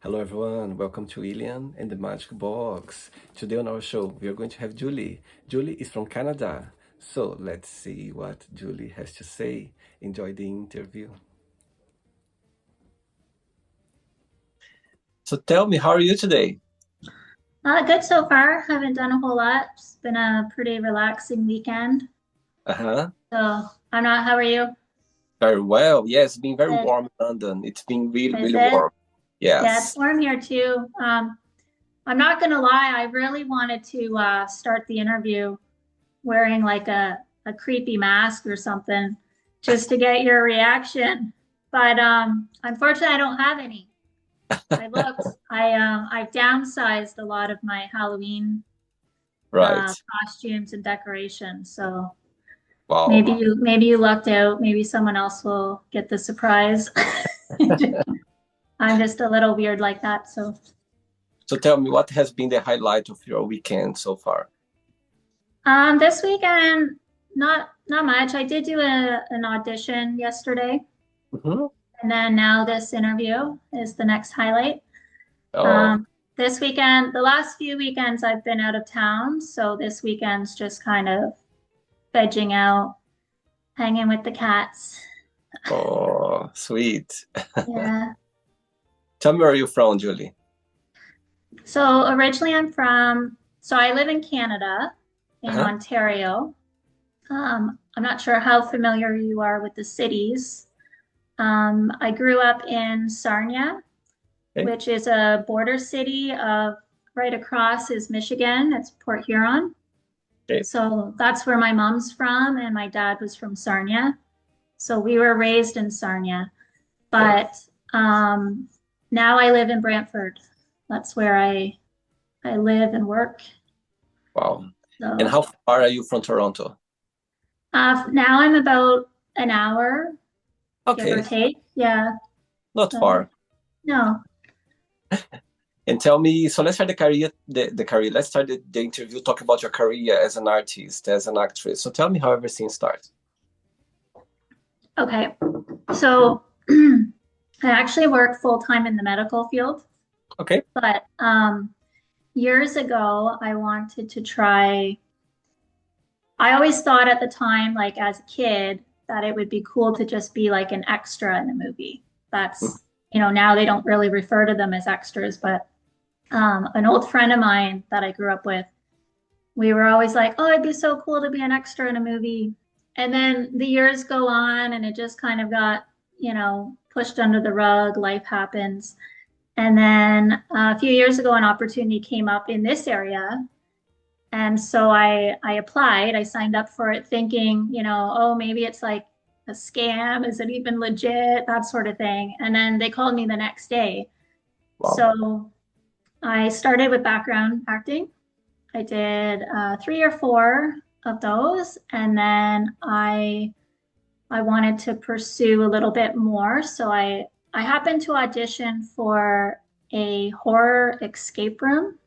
Hello everyone, welcome to Ilian and the Magic Box. Today on our show, we are going to have Julie. Julie is from Canada, so let's see what Julie has to say. Enjoy the interview. So tell me, how are you today? Good so far. Haven't done a whole lot. It's been a pretty relaxing weekend. Uh-huh. So I'm not, how are you? Very well. Yes, it's been very Good. warm in London. It's been really, Is really it? warm. Yeah, it's Yes. warm here too. I'm not gonna lie, I really wanted to start the interview wearing like a creepy mask or something just to get your reaction. But unfortunately I don't have any. I've downsized a lot of my Halloween Right. costumes and decorations. So Wow. maybe you lucked out. Maybe someone else will get the surprise. I'm just a little weird like that. So So tell me, what has been the highlight of your weekend so far? this weekend, not much. I did do an audition yesterday, Mhm. and then now this interview is the next highlight. Oh, Um, this weekend, the last few weekends I've been out of town, so this weekend's just kind of vegging out, hanging with the cats. oh, sweet. Yeah. Tell me where you're from, Julie. So originally so I live in Canada, in Uh-huh. Ontario. I'm not sure how familiar you are with the cities. I grew up in Sarnia, Okay. which is a border city of right across is Michigan. It's Port Huron. Okay. So that's where my mom's from, and my dad was from Sarnia. So we were raised in Sarnia, Okay. but um, now I live in Brantford. That's where I live and work. Wow. And So how far are you from Toronto? now I'm about an hour, give or Okay, take. Yeah. not So far. no. And tell me, so let's start the career, the career. Let's start the interview talking about your career as an artist, as an actress. So tell me how everything starts. Okay. So I actually work full time in the medical field, Okay. but years ago I wanted to try. I always thought at the time, like as a kid, that it would be cool to just be like an extra in a movie. Mhm. Now they don't really refer to them as extras, but an old friend of mine that I grew up with, we were always like, oh, it'd be so cool to be an extra in a movie. And then the years go on and it just kind of got, pushed under the rug. Life happens. And then a few years ago, an opportunity came up in this area. And so I applied, I signed up for it thinking, oh, maybe it's like a scam. Is it even legit? That sort of thing. And then they called me the next day. Wow. So I started with background acting. I did 3 or 4 of those, and then I wanted to pursue a little bit more. So I happened to audition for a horror escape room,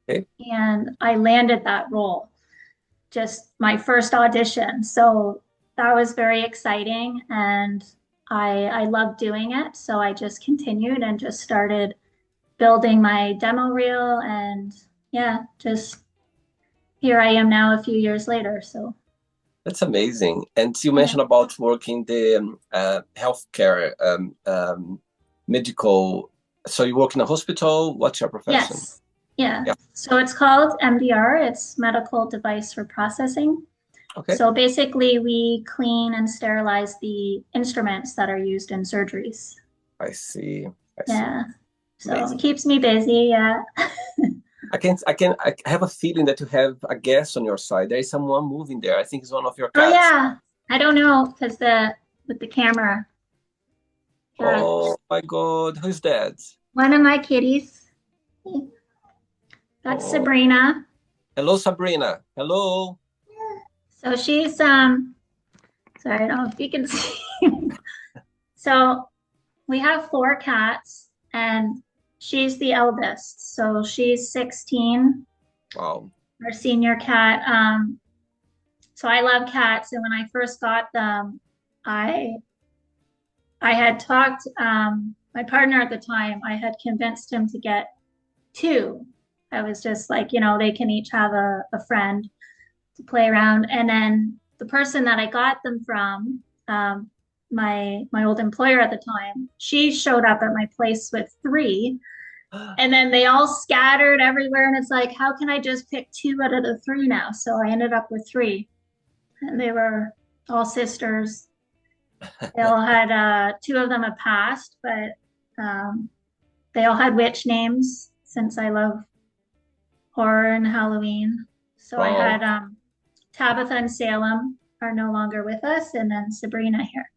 Okay. and I landed that role. Just my first audition, so that was very exciting, and I loved doing it. So I just continued and just started building my demo reel, and yeah, just here I am now a few years later. So That's amazing. And you yeah. mentioned about working the healthcare, medical. So you work in a hospital. What's your profession? Yes. Yeah. Yeah. So it's called MDR. It's medical device reprocessing. Okay. So basically we clean and sterilize the instruments that are used in surgeries. I see. I see. Yeah. So it Amazing. keeps me busy. Yeah. I have a feeling that you have a guest on your side. There is someone moving there. I think it's one of your Oh cats. yeah. I don't know because the with the camera. Yeah. Oh my God, who's that? One of my kitties. That's Oh, Sabrina. hello, Sabrina. Hello. So she's sorry, I don't know if you can see. So we have 4 cats, and she's the eldest. So she's 16, Wow. our senior cat. So I love cats, and when I first got them, I I had talked. my partner at the time, I had convinced him to get two. I was just like, they can each have a friend to play around. And then the person that I got them from, my old employer at the time, she showed up at my place with three. And then they all scattered everywhere. And it's like, how can I just pick two out of the three now? So I ended up with three. And they were all sisters. They all had two of them have passed, but they all had witch names since I love horror and Halloween. So I Oh, had Tabitha and Salem are no longer with us, and then Sabrina here.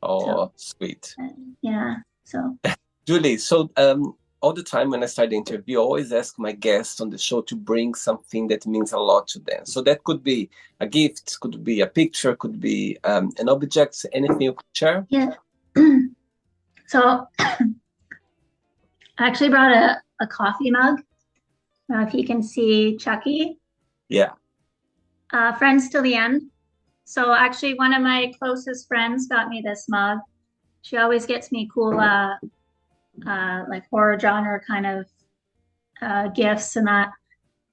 So oh, sweet. yeah, so Julie, so all the time when I start the interview, I always ask my guests on the show to bring something that means a lot to them. So that could be a gift, could be a picture, could be an object, anything you could share. yeah. So I actually brought a coffee mug. If you can see Chucky, Yeah. friends till the end. So actually, one of my closest friends got me this mug. She always gets me cool, like horror genre kind of gifts and that.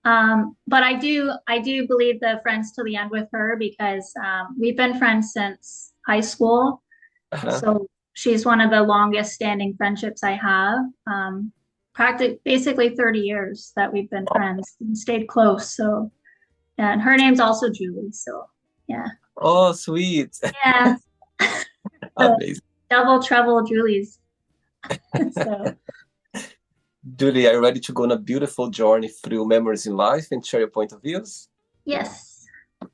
But I do believe the friends till the end with her because we've been friends since high school. Uh-huh. So she's one of the longest standing friendships I have. Basically 30 years that we've been friends and stayed close. So, yeah, and her name's also Julie. So, yeah. Oh, sweet. Yeah. So Amazing. double trouble Julie's. So, Julie, are you ready to go on a beautiful journey through memories in life and share your point of views? yes.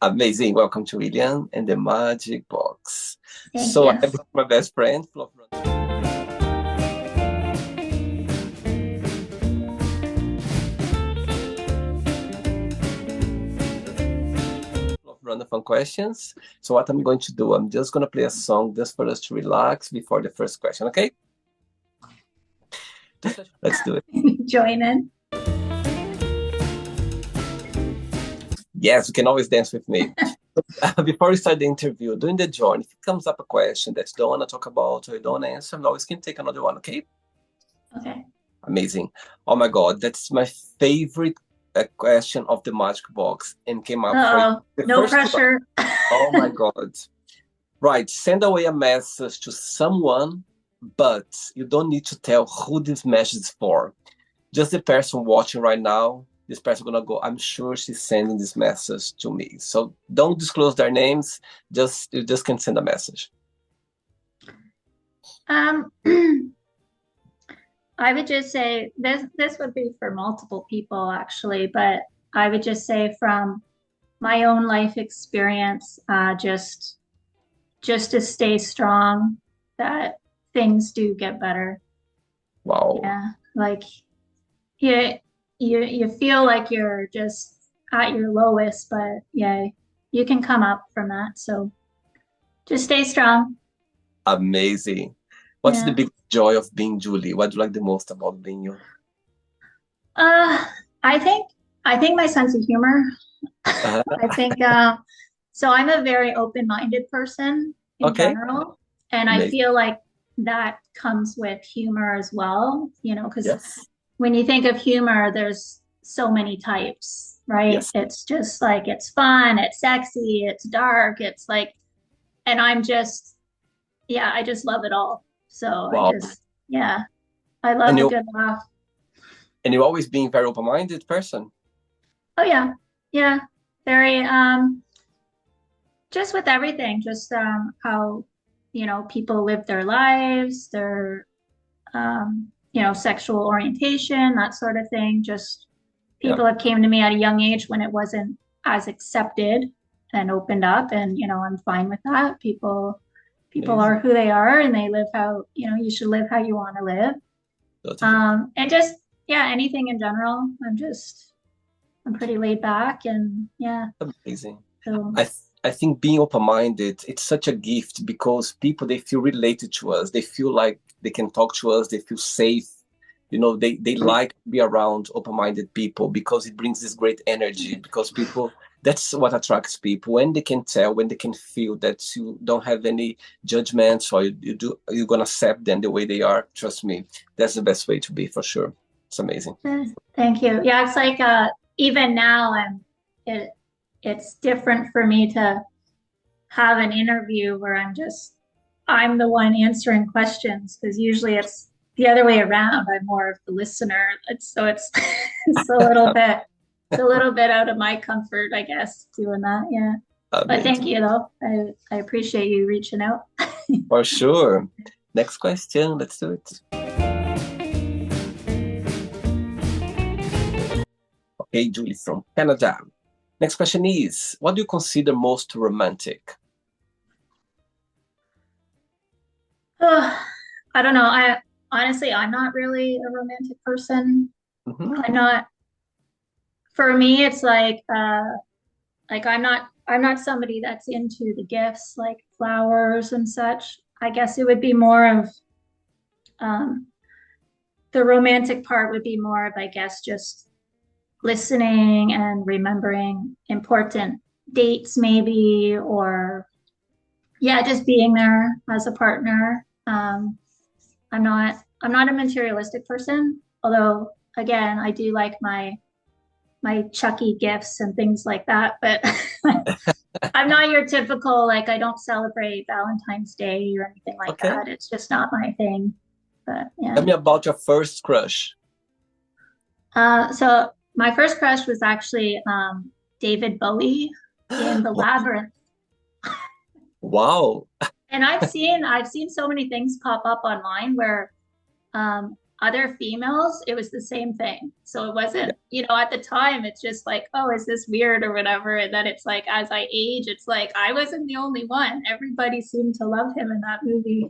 Amazing. Welcome to William and the Magic Box. Thank So I you. have my best friend, Flo run the fun questions. So what I'm going to do, I'm just going to play a song just for us to relax before the first question, okay? Let's do it. Join in. Yes, you can always dance with me. Before we start the interview, during the journey, if it comes up a question that you don't want to talk about or you don't answer, we always can take another one, okay? Okay. Amazing. Oh my God, that's my favorite question of the Magic Box and came up for the No first one. pressure. Oh my God. Right, send away a message to someone, but you don't need to tell who this message is for. Just the person watching right now, this person gonna go, I'm sure she's sending this message to me. So don't disclose their names, you just can send a message. I would just say this would be for multiple people actually, but I would just say from my own life experience, just to stay strong, that things do get better. Wow. Yeah, like you feel like you're just at your lowest, but yeah, you can come up from that. So just stay strong. Amazing. What's the Yeah. big joy of being Julie? What do you like the most about being you? Uh, I think my sense of humor. Uh, I think so I'm a very open-minded person in okay. general, and I Amazing. feel like that comes with humor as well, because Yes. when you think of humor, there's so many types, right? Yes. It's just like it's fun, it's sexy, it's dark, it's like, and I'm just, yeah, I just love it all. So Wow. yeah, I love a good laugh. And you always being very open-minded person. Oh yeah, yeah, very just with everything, just how people live their lives, their sexual orientation, that sort of thing. Just people have came to me at a young age when it wasn't as accepted and opened up, and I'm fine with that. People Amazing. are who they are, and they live how you should live how you want to live. Totally. And just anything in general. I'm pretty laid back, and yeah. Amazing. So I think being open-minded, it's such a gift because people, they feel related to us. They feel like they can talk to us. They feel safe. They like to be around open-minded people because it brings this great energy because people, That's what attracts people when they can tell, when they can feel that you don't have any judgments, or you're gonna accept them the way they are. Trust me, that's the best way to be for sure. It's amazing. Thank you. Yeah, it's like even now it it's different for me to have an interview where I'm the one answering questions because usually it's the other way around. I'm more of the listener. It's it's a little bit out of my comfort, I guess, doing that. Yeah. But thank Amazing. you though. I appreciate you reaching out. For sure. Next question. Let's do it. Okay, Julie from Canada. Next question is, what do you consider most romantic? I don't know. I honestly, I'm not really a romantic person. Mhm. I'm not, for me, it's like I'm not somebody that's into the gifts like flowers and such. I guess it would be more of um the romantic part would be more of, I guess, just listening and remembering important dates maybe, or yeah, just being there as a partner. I'm not a materialistic person, although again, I do like my Chucky gifts and things like that, but I'm not your typical, like, I don't celebrate Valentine's Day or anything like Okay. that. It's just not my thing. But Tell yeah. me about your first crush. So my first crush was actually David Bowie in The Labyrinth. Wow. And I've seen so many things pop up online where other females, it was the same thing. So it Yeah. wasn't, at the time, it's just like, oh, is this weird or whatever. And then it's like, as I age, it's like, I wasn't the only one. Everybody seemed to love him in that movie.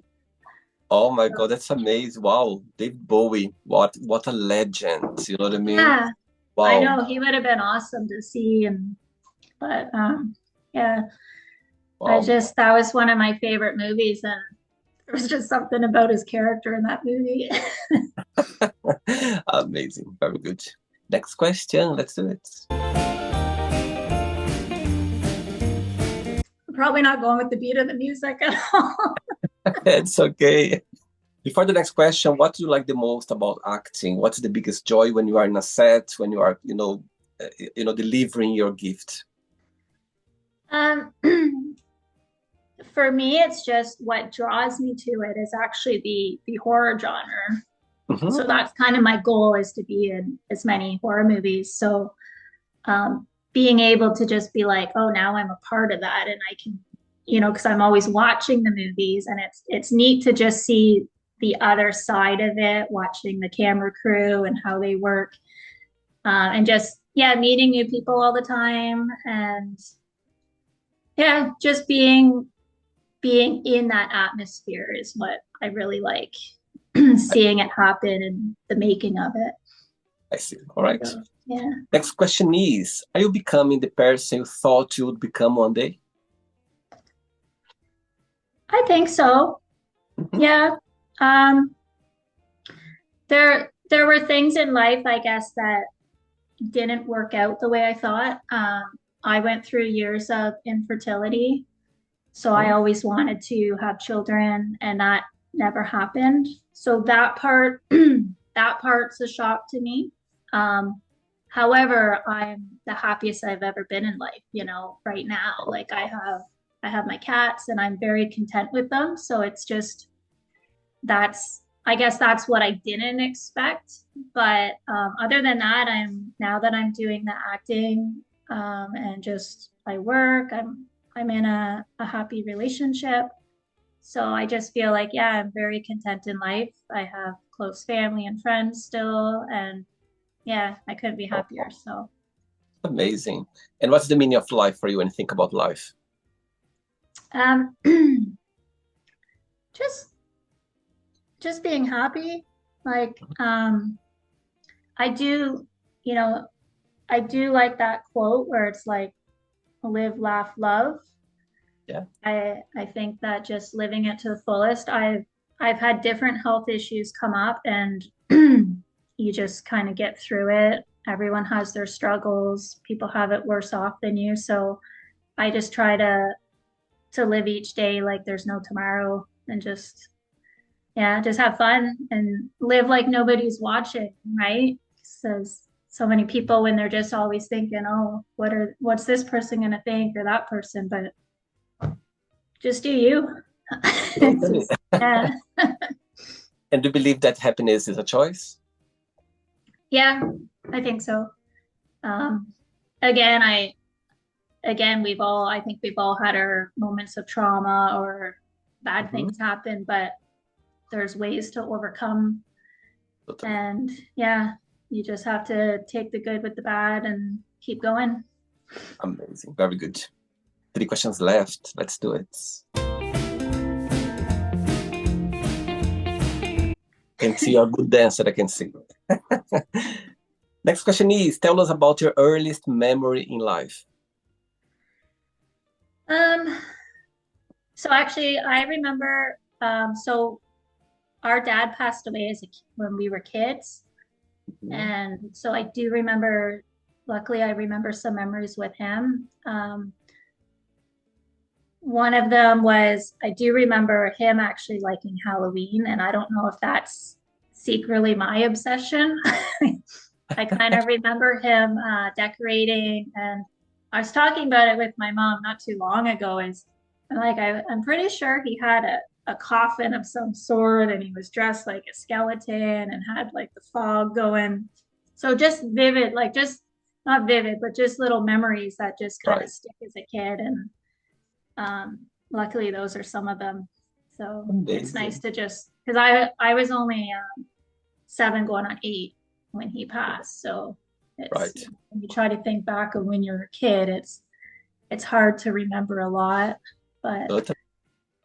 Oh my So, God, that's amazing. Wow. David Bowie. What a legend. You know what I mean? yeah, I Wow. know he would have been awesome to see. But yeah, Wow. that was one of my favorite movies. And there was just something about his character in that movie. Amazing. Very good. Next question. Let's do it. Probably not going with the beat of the music at all. It's okay. Before the next question, what do you like the most about acting? What's the biggest joy when you are in a set, when you are, delivering your gift? Um, for me, it's just what draws me to it is actually the horror genre. Hmm. So that's kind of my goal, is to be in as many horror movies. So being able to just be like, oh, now I'm a part of that, and I can, because I'm always watching the movies, and it's neat to just see the other side of it, watching the camera crew and how they work, and just yeah, meeting new people all the time, and yeah, just being in that atmosphere is what I really like. Seeing it happen and the making of it. I see. All right. So, yeah, Next question is, are you becoming the person you thought you would become one day? I think so. Mhm. Yeah. Um, there were things in life, I guess, that didn't work out the way I thought. I went through years of infertility, so I Mhm. always wanted to have children, and that never happened. So that part, that part's a shock to me. Um, However, I'm the happiest I've ever been in life, right now. Like I have my cats and I'm very content with them. So it's just I guess that's what I didn't expect. But other than that, now that I'm doing the acting, and just I work, I'm in a happy relationship. So I just feel like, yeah, I'm very content in life. I have close family and friends still, and yeah, I couldn't be happier. So Amazing. And what's the meaning of life for you when you think about life? um, just just being happy. Like I do, you know, I do like that quote where it's like live, laugh, love. Yeah. I think that just living it to the fullest. I've had different health issues come up, and you just kind of get through it. everyone has their struggles. People have it worse off than you. So I just try to live each day like there's no tomorrow and just yeah, just have fun and live like nobody's watching, right? Because so many people when they're just always thinking, oh, what's this person gonna think or that person, but just do you. It's Totally. just, yeah. And do you believe that happiness is a choice? Yeah, I think so. Um, again, I think we've all had our moments of trauma or bad Mhm. things happen, but there's ways to overcome. Totally. And yeah, you just have to take the good with the bad and keep going. Amazing. Very good. 3 questions left. Let's do it. Can see you're a good dancer, I can see. Next question is, tell us about your earliest memory in life. Um, so actually, I remember, so our dad passed away when we were kids. Mhm. And so I do remember, luckily, I remember some memories with him. One of them was I do remember him actually liking Halloween, and I don't know if that's secretly my obsession. I kind of remember him decorating, and I was talking about it with my mom not too long ago. Is like I'm pretty sure he had a coffin of some sort, and he was dressed like a skeleton and had like the fog going. So just vivid, like just not vivid, but just little memories that just kind of Right. stick as a kid. And luckily, those are some of them. So it's nice Amazing. to just because I was only 7 going on 8 when he passed. So it's Right. when you try to think back of when you're a kid, it's hard to remember a lot, but Totally.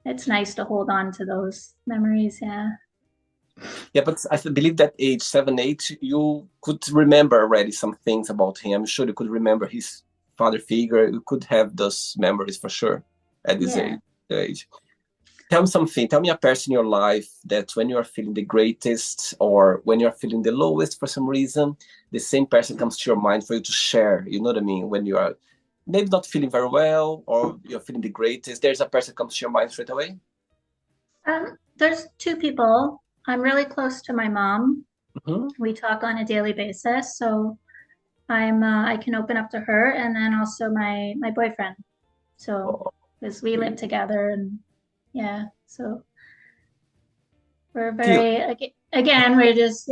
it's nice to hold on to those memories. Yeah. Yeah, but I believe that age 7, 8, you could remember already some things about him. I'm sure you could remember his father figure. You could have those memories for sure at this Yeah. age. Tell me something. Tell me a person in your life that when you are feeling the greatest or when you're feeling the lowest for some reason, the same person comes to your mind for you to share. You know what I mean? When you are maybe not feeling very well or you're feeling the greatest, there's a person comes to your mind straight away. There's 2 people. I'm really close to my mom. Hmm. We talk on a daily basis, so I can open up to her, and then also my boyfriend. So Oh, because we live really together, and yeah, so we're cute. very again we're just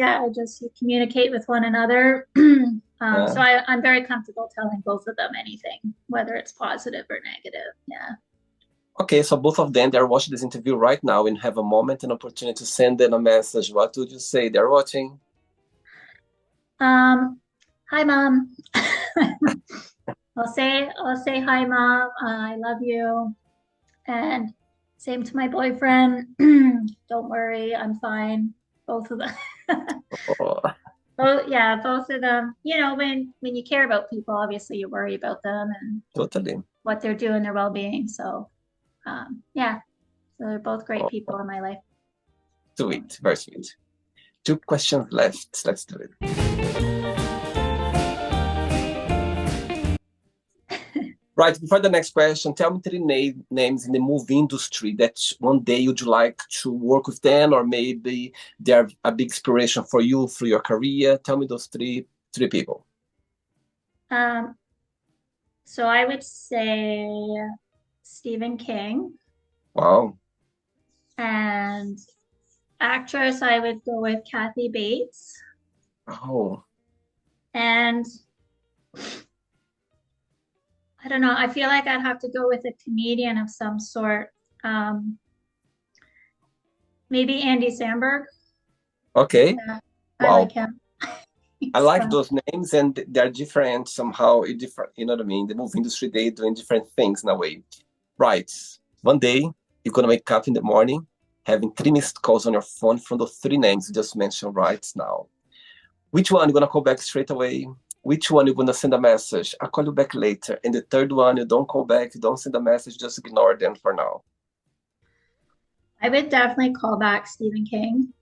communicate with one another. So I'm very comfortable telling both of them anything, whether it's positive or negative. Yeah. Okay, so both of them, they're watching this interview right now and have a moment and opportunity to send them a message. What would you say? They're watching. Hi, mom. I'll say hi, mom. I love you. And same to my boyfriend. Don't worry, I'm fine. Both of them. Oh, Both of them. When you care about people, obviously you worry about them and totally. what they're doing, their well-being. So, yeah. So they're both great Oh, people in my life. sweet, very sweet. 2 questions left. Let's do it. Right, before the next question, tell me 3 names in the movie industry that one day you'd like to work with them, or maybe they're a big inspiration for you through your career. Tell me those three people. Um, so I would say Stephen King, Wow. and actress, I would go with Kathy Bates. Oh, And I don't know, I feel like I'd have to go with a comedian of some sort. Um, Maybe Andy Samberg. okay. Yeah, I like Wow. him. I He's like fun. those names, and they're different somehow. Different, you know what I mean? The movie industry, they doing different things in a way. Right. One day, you're gonna wake up in the morning, having 3 missed calls on your phone from those 3 names you just mentioned right now. Which one you gonna call back straight away? Which one you gonna send a message? I'll call you back later. And the third one, you don't call back, you don't send a message, just ignore them for now. I would definitely call back Stephen King.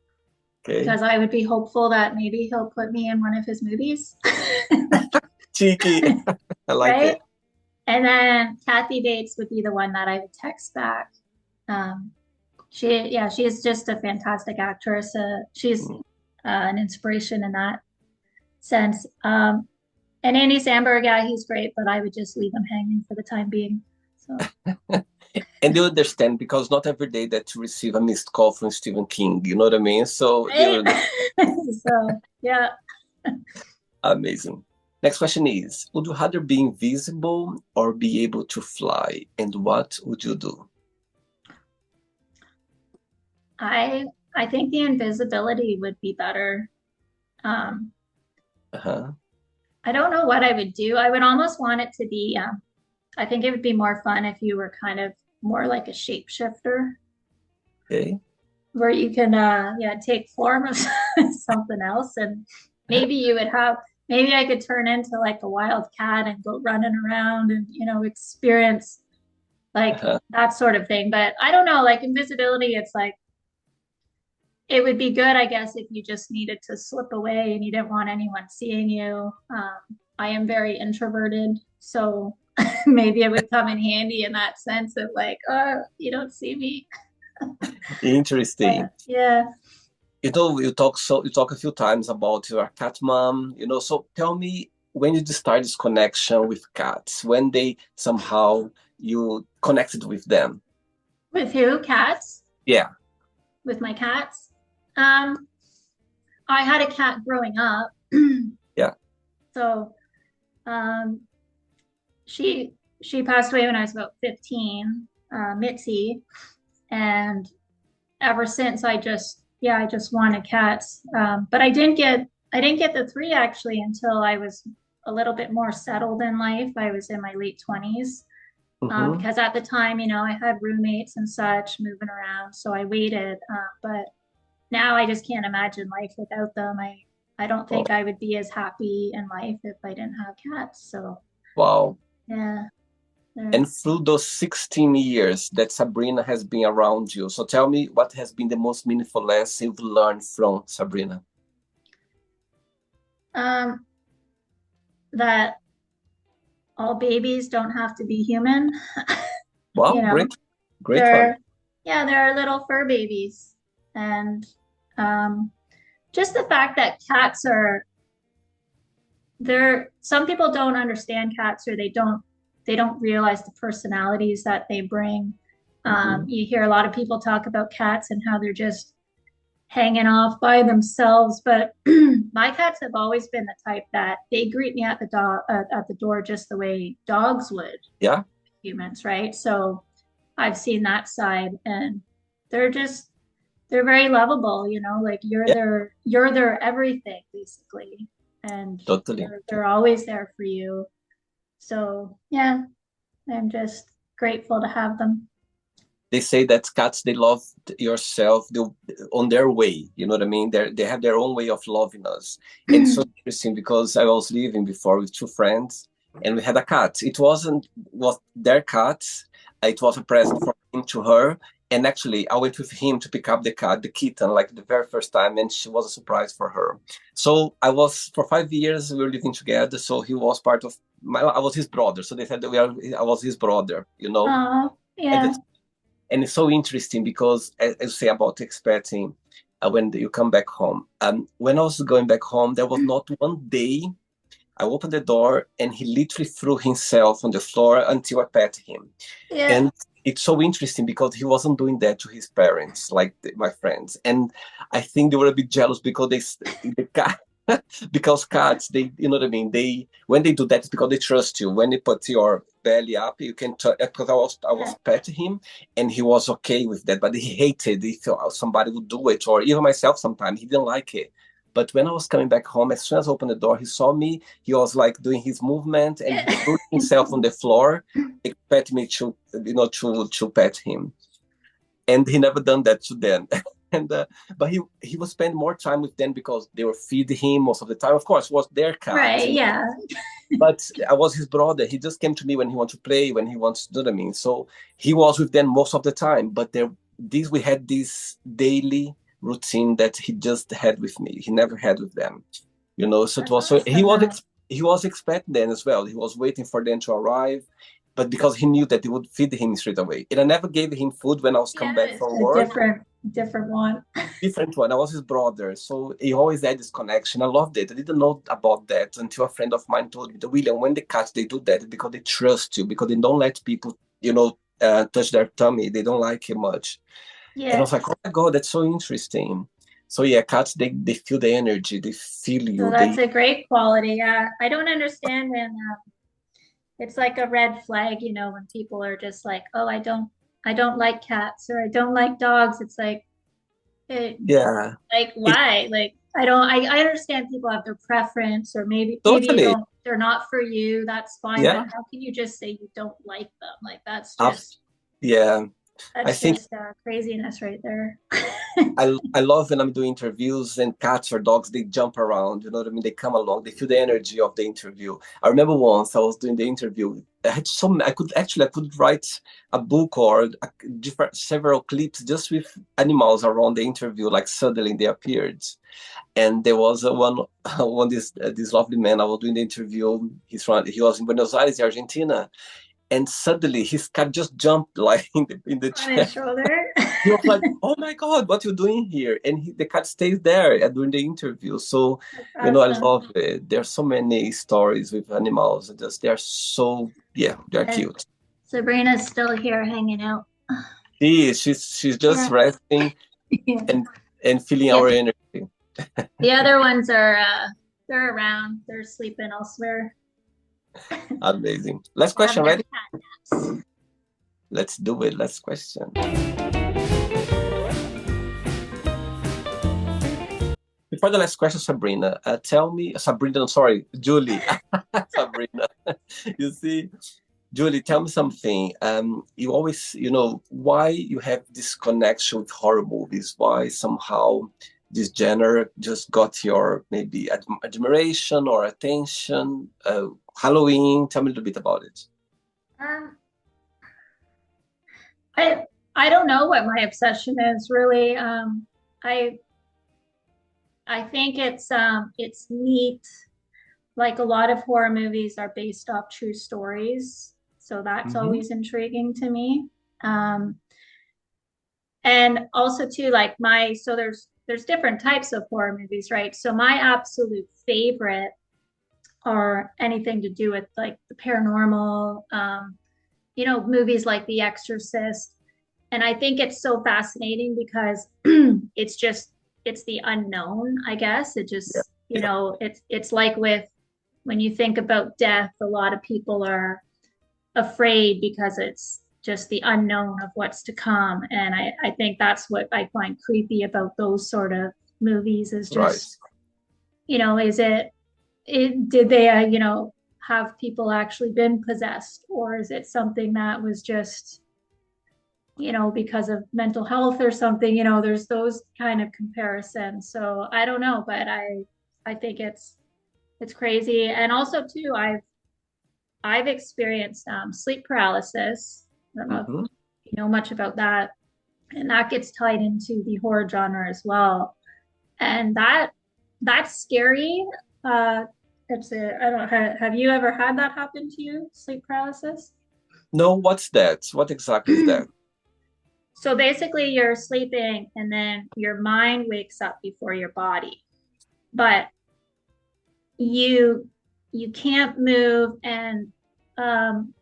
Okay. because I would be hopeful that maybe he'll put me in one of his movies. Cheeky. I like Right? it. And then Kathy Bates would be the one that I would text back. Um, yeah, she's just a fantastic actress. She's Mm. an inspiration in that sense. And Andy Samberg, yeah, he's great, but I would just leave him hanging for the time being. So, And you understand because not every day that you receive a missed call from Stephen King, you know what I mean? So you right? know, So, yeah. amazing. Next question is, would you rather be invisible or be able to fly? And what would you do? I I think the invisibility would be better. Um, Uh-huh. I don't know what I would do. I would almost want it to be, I think it would be more fun if you were kind of more like a shapeshifter Okay. where you can, yeah, take form of something else. And maybe you would have, maybe I could turn into like a wild cat and go running around and, experience like Uh-huh. that sort of thing. But I don't know, like invisibility, it's like, it would be good, I guess, if you just needed to slip away and you didn't want anyone seeing you. I am very introverted, so maybe it would come in handy in that sense of like, oh, you don't see me. Interesting. Yeah. You know, you talk a few times about your cat mom, you know. So tell me when you start this connection with cats, when they somehow you connected with them. With who? Cats? Yeah. With my cats? Um, I had a cat growing up. Yeah. So um, she passed away when I was about 15, Mitzi. And ever since I just wanted cats. But I didn't get the three actually until I was a little bit more settled in life. I was in my late 20s. Mm-hmm. Because at the time, I had roommates and such moving around, so I waited. But now I just can't imagine life without them. I don't Oh, think I would be as happy in life if I didn't have cats. So wow. yeah, they're And through those 16 years that Sabrina has been around you, so tell me what has been the most meaningful lesson you've learned from Sabrina? um, that all babies don't have to be human. Wow, you know, great one. they're yeah, they're little fur babies, and um, just the fact that cats are they're some people don't understand cats or they don't realize the personalities that they bring. Mm-hmm. You hear a lot of people talk about cats and how they're just hanging off by themselves, but my cats have always been the type that they greet me at the door just the way dogs would Yeah, humans, right? So I've seen that side, and they're just they're very lovable, like yeah, you're their everything basically, and totally. they're always there for you. So yeah, I'm just grateful to have them. They say that cats they love yourself on their way. You know what I mean? They have their own way of loving us, and it's so interesting because I was living before with two friends, and we had a cat. It was their cat. It was a present from him to her, and actually I went with him to pick up the cat, the kitten, like the very first time, and she was a surprise for her. So I was for 5 years we were living together. So he was part of my. I was his brother. So they said that I was his brother. You know. Oh, And yeah. and it's so interesting because, as you say about expecting when you come back home. When I was going back home, there was not one day I opened the door and he literally threw himself on the floor until I pet him. Yeah. And it's so interesting because he wasn't doing that to his parents, like my friends. And I think they were a bit jealous because the cat, because cats, they, you know what I mean? They, when they do that, it's because they trust you. When they put your belly up, you can, because I was petting him and he was okay with that, but he hated if somebody would do it, or even myself sometimes, he didn't like it. But when I was coming back home, as soon as I opened the door, he saw me. He was like doing his movement and he Yeah. threw himself on the floor, expect me to, to pet him. And he never done that to them. And but he would spend more time with them because they were feeding him most of the time. Of course, it was their cat, Right. Yeah. but I was his brother. He just came to me when he wanted to play, when he wants to do what. So he was with them most of the time. But we had this daily routine that he just had with me. He never had with them. So it That's was so awesome. he was expecting them as well. He was waiting for them to arrive, but because he knew that they would feed him straight away. And I never gave him food when I was come Yeah, back it's from a work. different one. Different one. I was his brother, so he always had this connection. I loved it. I didn't know about that until a friend of mine told me that William, when the cats they do that because they trust you, because they don't let people, touch their tummy. They don't like it much. And I Yeah. was like, oh my God, that's so interesting. So yeah, cats they feel the energy, they feel So you. that's They a great quality. Yeah. I don't understand when it's like a red flag, when people are just like, "Oh, I don't like cats or I don't like dogs." It's like, it, yeah, like it why? Like I understand people have their preference or maybe you totally. don't they're not for you. That's fine, but Yeah, how can you just say you don't like them? Like abs- yeah. I that's think just craziness right there. I love when I'm doing interviews and cats or dogs, they jump around, you know what I mean? They come along, they feel the energy of the interview. I remember once I was doing the interview, I could write a book or several clips just with animals around the interview, like suddenly they appeared. And there was this lovely man I was doing the interview. He was in Buenos Aires, Argentina, and suddenly his cat just jumped like in the On his chair. shoulder. He was like, "Oh my God, what you doing here?" And the cat stays there during the interview. So, That's I awesome. love it. There are so many stories with animals. Just they're so yeah, they're And cute. Sabrina's still here hanging out. She's just Yeah. resting Yeah. and feeling Yeah. our energy. The other ones are they're around. They're sleeping elsewhere. Amazing. Last Having question, their ready? cat naps. Let's do it. Last question. Before the last question, Sabrina, tell me, Sabrina, I'm sorry, Julie, Sabrina, you see, Julie, tell me something. You always, why you have this connection with horror movies? Why somehow this genre just got your maybe admiration or attention? Halloween, tell me a little bit about it. Um, I I don't know what my obsession is really. I I think it's neat. Like a lot of horror movies are based off true stories, so that's Hmm. always intriguing to me. Um, and also too, like there's different types of horror movies, right? So my absolute favorite are anything to do with like the paranormal, movies like The Exorcist. And I think it's so fascinating because it's the unknown, I guess. It Yeah. just, Yeah. it's like with when you think about death, a lot of people are afraid because it's just the unknown of what's to come. And I think that's what I find creepy about those sort of movies is Right. just, is did they, have people actually been possessed, or is it something that was just, because of mental health or something, there's those kind of comparisons. So I don't know, but I think it's crazy. And also too, I've experienced sleep paralysis. I don't know if Hmm. you know much about that, and that gets tied into the horror genre as well. And that's scary. Uh, I don't have you ever had that happen to you? Sleep paralysis? No, what's that? What exactly is that? So basically, you're sleeping, and then your mind wakes up before your body, but you you can't move, and um,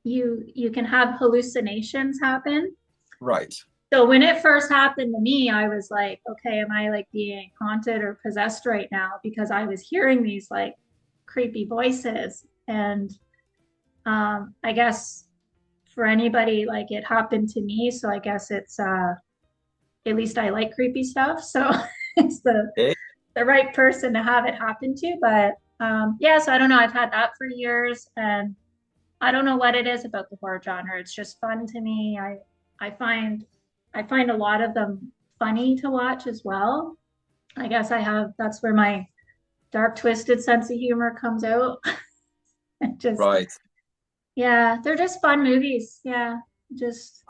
you can have hallucinations happen. Right. So when it first happened to me, I was like, okay, am I like being haunted or possessed right now? Because I was hearing these like creepy voices. And I guess for anybody, like it happened to me. So I guess it's at least I like creepy stuff. So it's Okay. the right person to have it happen to. But yeah, so I don't know. I've had that for years, and I don't know what it is about the horror genre. It's just fun to me. I find I find a lot of them funny to watch as well. I guess that's where my dark twisted sense of humor comes out. Just Right. yeah, they're just fun movies. Yeah. Just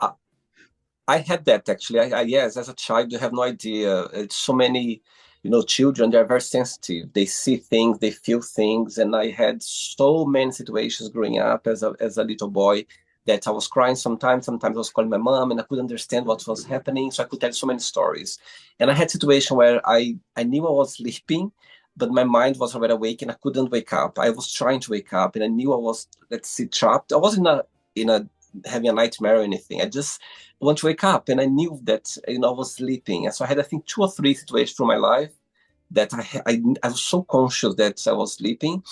I had that actually. Yes, as a child, you have no idea. It's so many, children, they're very sensitive. They see things, they feel things. And I had so many situations growing up as a little boy that I was crying sometimes. Sometimes I was calling my mom and I couldn't understand what was happening. So I could tell so many stories. And I had situation where I knew I was sleeping, but my mind was already awake and I couldn't wake up. I was trying to wake up and I knew I was, let's see, trapped. I wasn't in a having a nightmare or anything. I just want to wake up, and I knew that I was sleeping. And so I had, I think, two or three situations through my life that I was so conscious that I was sleeping,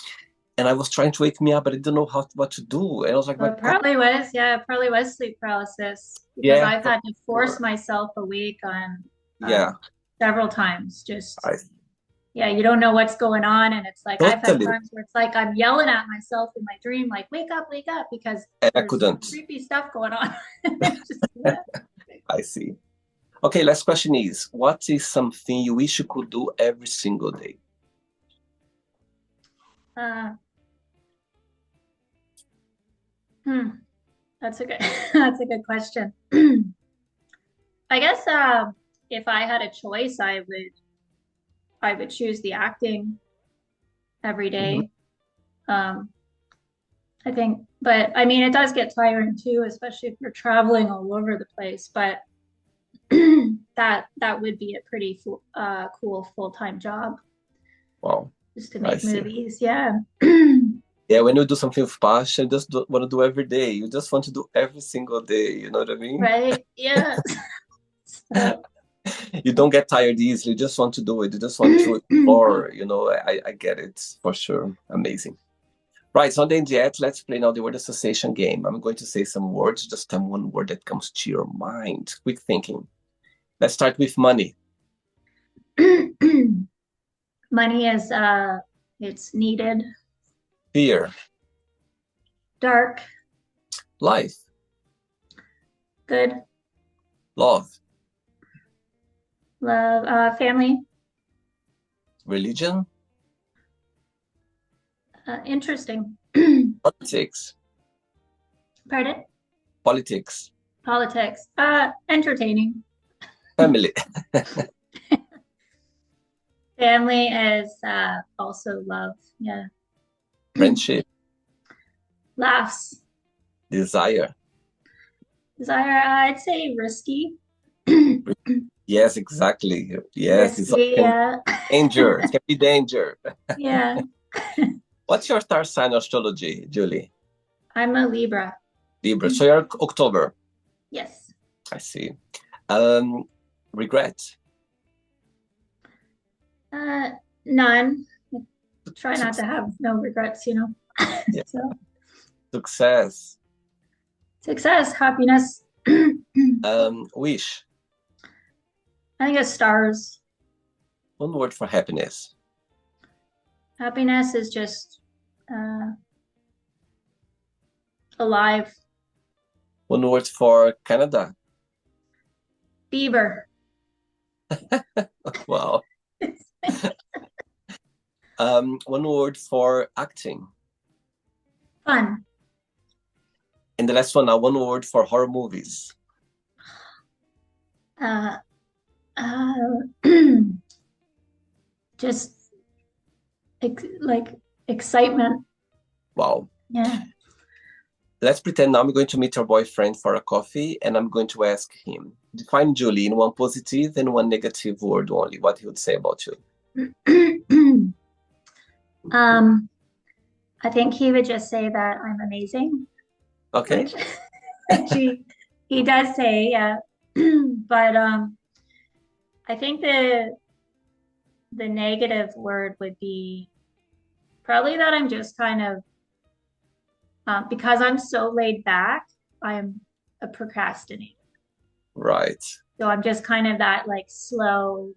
and I was trying to wake me up, but I didn't know what to do. And I was like, Well, my it God, probably was, yeah, it probably was sleep paralysis because yeah, I've for had to force sure. myself awake on Yeah, several times. Just, I yeah, you don't know what's going on. And it's like I've had totally, times where it's like I'm yelling at myself in my dream, like, wake up, because and I there's couldn't. creepy stuff going on. Just, yeah. I see. Okay, last question is, what is something you wish you could do every single day? Uh, hmm, that's a good, that's a good question. I guess if I had a choice, I would choose the acting every Mhm. day. Um, I think, but I mean, it does get tiring too, especially if you're traveling all over the place. But that would be a pretty cool full-time job Wow, just to I make see. movies. Yeah. Yeah, when you do something with passion, just want to do every day. You just want to do every single day. You know what I mean? Right. Yeah. So, You don't get tired easily. You just want to do it. You just want to explore. I get it for sure. Amazing. Right, so on the end yet, let's play now the word association game. I'm going to say some words. Just tell me one word that comes to your mind. Quick thinking. Let's start with money, money is it's needed. fear, Dark, life, good, love, love, family, religion, interesting. politics, Pardon? politics, Politics, entertaining. family, Family is also love. Yeah. friendship, Laughs. desire. Desire, I'd say risky. Yes, exactly. Yes, this Risky, can yeah. danger. It can be danger. Yeah. What's your star sign astrology, Julie? I'm a Libra. Libra. So you're October. Yes. I see. Um, regret, Uh, none. Try not to success, have no regrets. yeah. So Success, success, happiness. I wish. think it's stars. One word for happiness. Happiness is just uh, alive. One word for Canada. Fever. Wow. One word for acting. Fun. And the last one now, one word for horror movies. Uh, uh, just like excitement. Wow. Yeah. Let's pretend now I'm going to meet your boyfriend for a coffee and I'm going to ask him, define Julie in one positive and one negative word only, what he would say about you. um, I think he would just say that I'm amazing, Okay. which he does say, yeah. But I think the negative word would be probably that I'm just kind of because I'm so laid back, I'm a procrastinator. Right. So I'm just kind of that like slow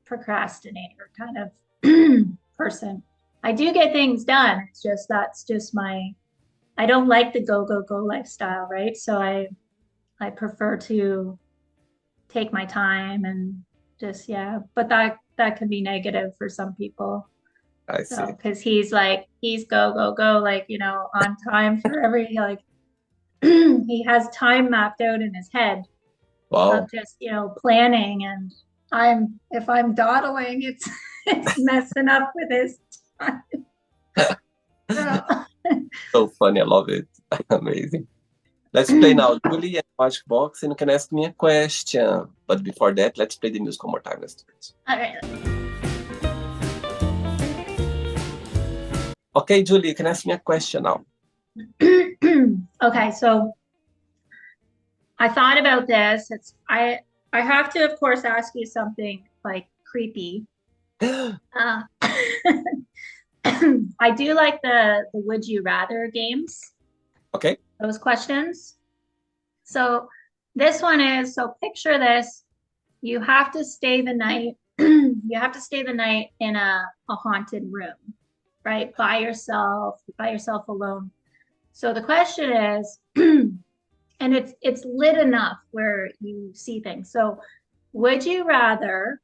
procrastinator kind of person. I do get things done. It's just that's just I don't like the go go go lifestyle, right? So I prefer to take my time and just yeah, but that can be negative for some people. I So see. because he's go go go like on time for every like he has time mapped out in his head. Wow. of just, planning. And if I'm dawdling, it's it's messing up with his time. So, So funny. I love it. Amazing. Let's play now Julie and Magic Box, and you can ask me a question. But before that, let's play the music one more time. Let's do it. all right. Okay, Julie, you can ask me a question now. Okay, so I thought about this. I have to, of course, ask you something like creepy. Uh, I do like the Would You Rather games, Okay. those questions. So this one is, so picture this. You have to stay the night. You have to stay the night in a haunted room, right? By yourself alone. So the question is, and it's lit enough where you see things. So would you rather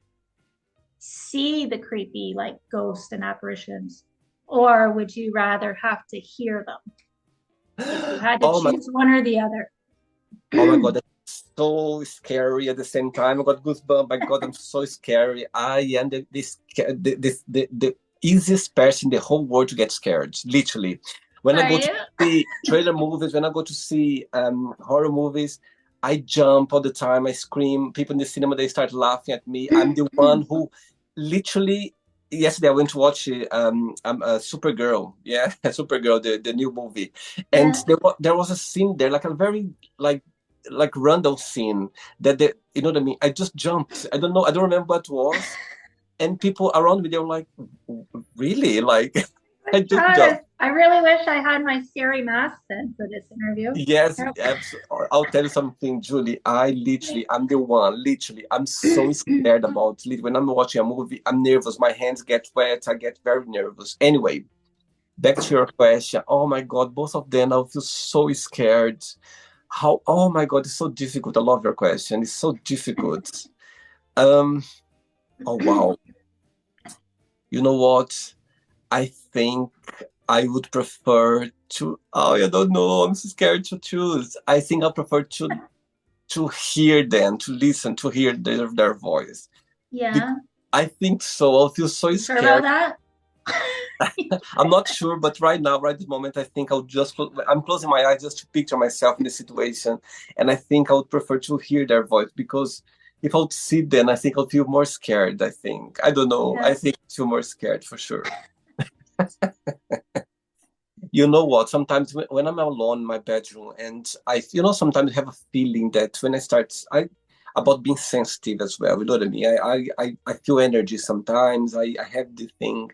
see the creepy like ghosts and apparitions, or would you rather have to hear them? If you had to Oh my, choose one or the other. oh my God, that's so scary at the same time. I got goosebumps. My God, I'm so scary. I am the easiest person in the whole world to get scared, literally. When I Are go to you? see trailer movies, when I go to see horror movies, I jump all the time. I scream. People in the cinema, they start laughing at me. I'm the one who literally, yesterday I went to watch Supergirl. Yeah, Supergirl, the new movie. And Yeah. there was a scene there, like a very like random scene that you know what I mean. I just jumped. I don't know. I don't remember what it was. And people around me, they were like, "Really?" Like, I just jumped. Travis, I really wish I had my scary mask then for this interview. Yes, Yep. I'll tell you something, Julie. I'm the one, literally. I'm so scared about it. When I'm watching a movie, I'm nervous. My hands get wet. I get very nervous. Anyway, back to your question. Oh my God, both of them, I feel so scared. Oh my God, it's so difficult. I love your question. It's so difficult. Um, oh wow. You know what? I think I would prefer to, oh, I don't know. I'm so scared to choose. I think I prefer to hear them, to listen, to hear their voice. Yeah. I think so. I'll feel so You sure about scared. that? I'm not sure, but right now, right this moment, I think I'm closing my eyes just to picture myself in the situation. And I think I would prefer to hear their voice because if I would see them, I think I'll feel more scared, I think. I don't know. I Yeah. think I feel more scared for sure. You know what? Sometimes when I'm alone in my bedroom, and sometimes I have a feeling that when about being sensitive as well. You know what I mean? I feel energy sometimes. I have the thing,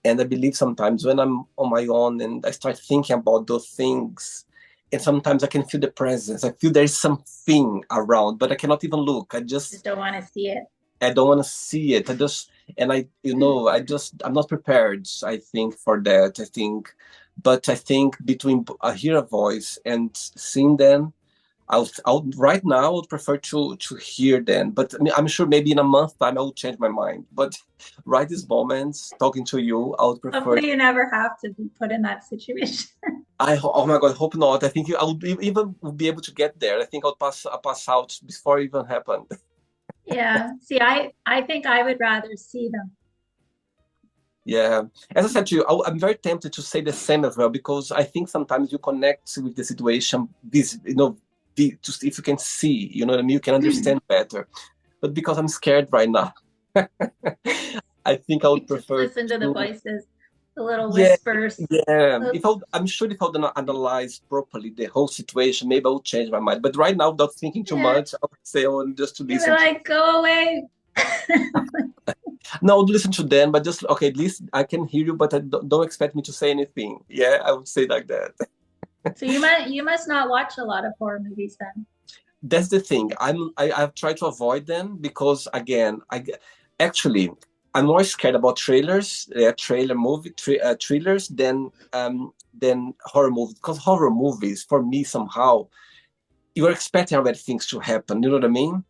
and I believe sometimes when I'm on my own and I start thinking about those things, and sometimes I can feel the presence. I feel there's something around, but I cannot even look. Just don't want to see it. I don't want to see it. I'm not prepared, I think, for that. But I think between I hear a voice and seeing them, right now I would prefer to hear them. But I mean, I'm sure maybe in a month time I will change my mind. But right this moment, talking to you, I would prefer. Hopefully you never have to be put in that situation. Oh my God, hope not. I think I would even be able to get there. I think I'll pass out before it even happened. Yeah. See, I think I would rather see them. Yeah, as I said to you, I'm very tempted to say the same as well because I think sometimes you connect with the situation, just if you can see, you know what I mean, you can understand better. But because I'm scared right now, I think I would Just prefer listen to the to. voices, the little Yeah, whispers. yeah. I'm sure if I would analyze properly the whole situation, maybe I would change my mind. But right now, without thinking too Yeah. much, I would say, oh, just to You'd be listen to. like, go away. No, listen to them, but just okay. At least I can hear you, but don't expect me to say anything. Yeah, I would say like that. So you must not watch a lot of horror movies then. That's the thing. I've tried to avoid them because again, actually I'm more scared about trailers, trailers than horror movies because horror movies for me somehow you're expecting already things to happen. You know what I mean?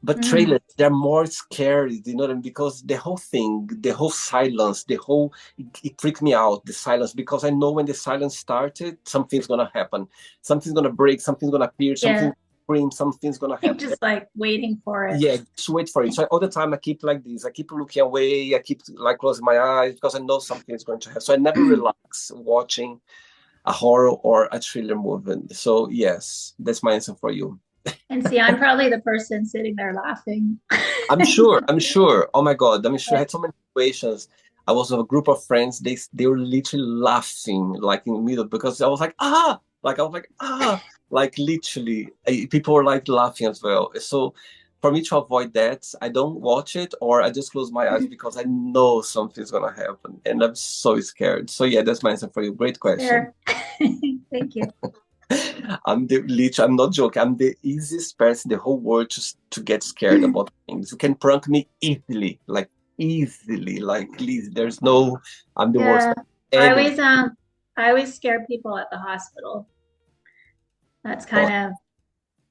But Mm. trailers, they're more scary, you know what I mean? Because the whole thing, the whole silence, it freaked me out, the silence, because I know when the silence started, something's gonna happen. Something's gonna break, something's gonna appear, Yeah. something's scream, something's gonna happen. Just like waiting for it. Yeah, just wait for it. So all the time I keep like this. I keep looking away. I keep like closing my eyes because I know something is going to happen. So I never relax watching a horror or a thriller movie. So yes, that's my answer for you. And see, I'm probably the person sitting there laughing. I'm sure. I'm sure. Oh my God. I'm sure I had so many situations. I was with a group of friends. They were literally laughing like in the middle because I was like, ah, like I was like, ah, like literally people were like laughing as well. So for me to avoid that, I don't watch it or I just close my eyes because I know something's gonna happen and I'm so scared. So yeah, that's my answer for you. Great question. Thank you. I'm not joking. I'm the easiest person in the whole world to get scared about things. You can prank me easily, like there's no, I'm the worst. I always scare people at the hospital. That's kind of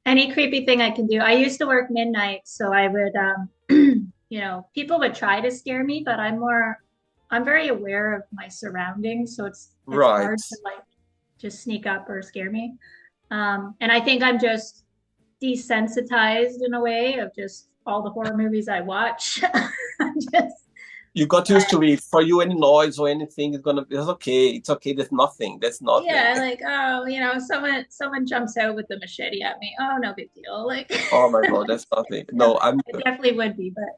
any creepy thing I can do. I used to work midnight, so I would, people would try to scare me, but I'm very aware of my surroundings, so it's hard to like just sneak up or scare me. And I think I'm just desensitized in a way of just all the horror movies I watch. You got used to it. For you, any noise or anything is it's okay. It's okay. There's nothing. That's nothing. Yeah, like someone jumps out with a machete at me. Oh, no big deal. Like oh my God, that's nothing. No, it definitely would be, but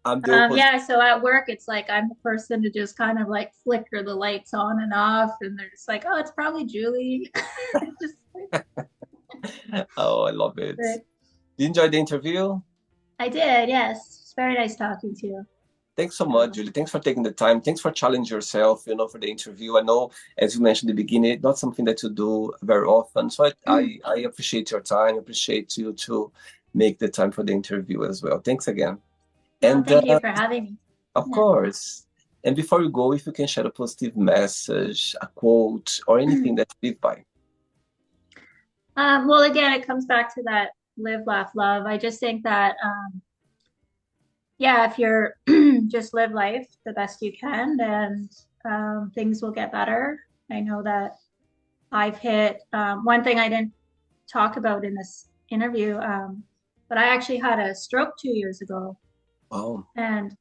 I'm the yeah, so at work it's like I'm the person to just kind of like flicker the lights on and off, and they're just like, oh, it's probably Julie. Just oh, I love it. Did you enjoy the interview? I did, yes. It's very nice talking to you. Thanks so much, Julie. Thanks for taking the time. Thanks for challenging yourself, for the interview. I know, as you mentioned in the beginning, not something that you do very often. So I appreciate your time. I appreciate you to make the time for the interview as well. Thanks again. And thank you for having me. Of course. And before you go, if you can share a positive message, a quote, or anything that you live by. Well, again, it comes back to that live, laugh, love. I just think that, if you're just live life the best you can, and things will get better. I know that I've hit one thing I didn't talk about in this interview, but I actually had a stroke 2 years ago. Oh. And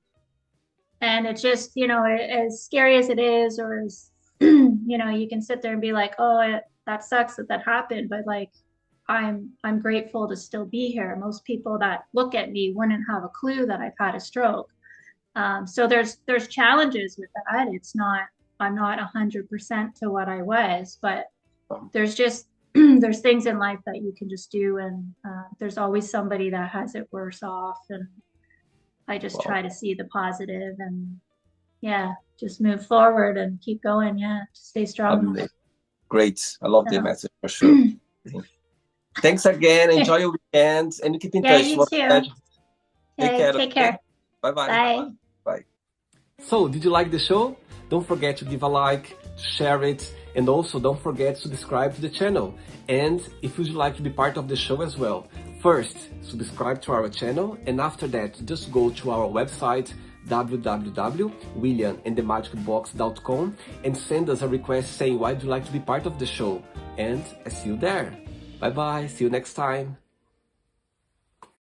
it's just, as scary as it is, or as, you can sit there and be like, oh, that sucks that happened, but like, I'm grateful to still be here. Most people that look at me wouldn't have a clue that I've had a stroke. So there's challenges with that. I'm not 100% to what I was, but there's just, there's things in life that you can just do. And there's always somebody that has it worse off. And I just try to see the positive and just move forward and keep going. Yeah. Stay strong. Great. I love the message for sure. Thanks again. Enjoy your weekend and keep in touch. You too. Take care. Bye-bye. Bye. Bye. So, did you like the show? Don't forget to give a like, share it, and also don't forget to subscribe to the channel. And if you'd like to be part of the show as well, first, subscribe to our channel, and after that, just go to our website, www.williamandthemagicbox.com, and send us a request saying why you'd like to be part of the show. And I see you there. Bye-bye. See you next time.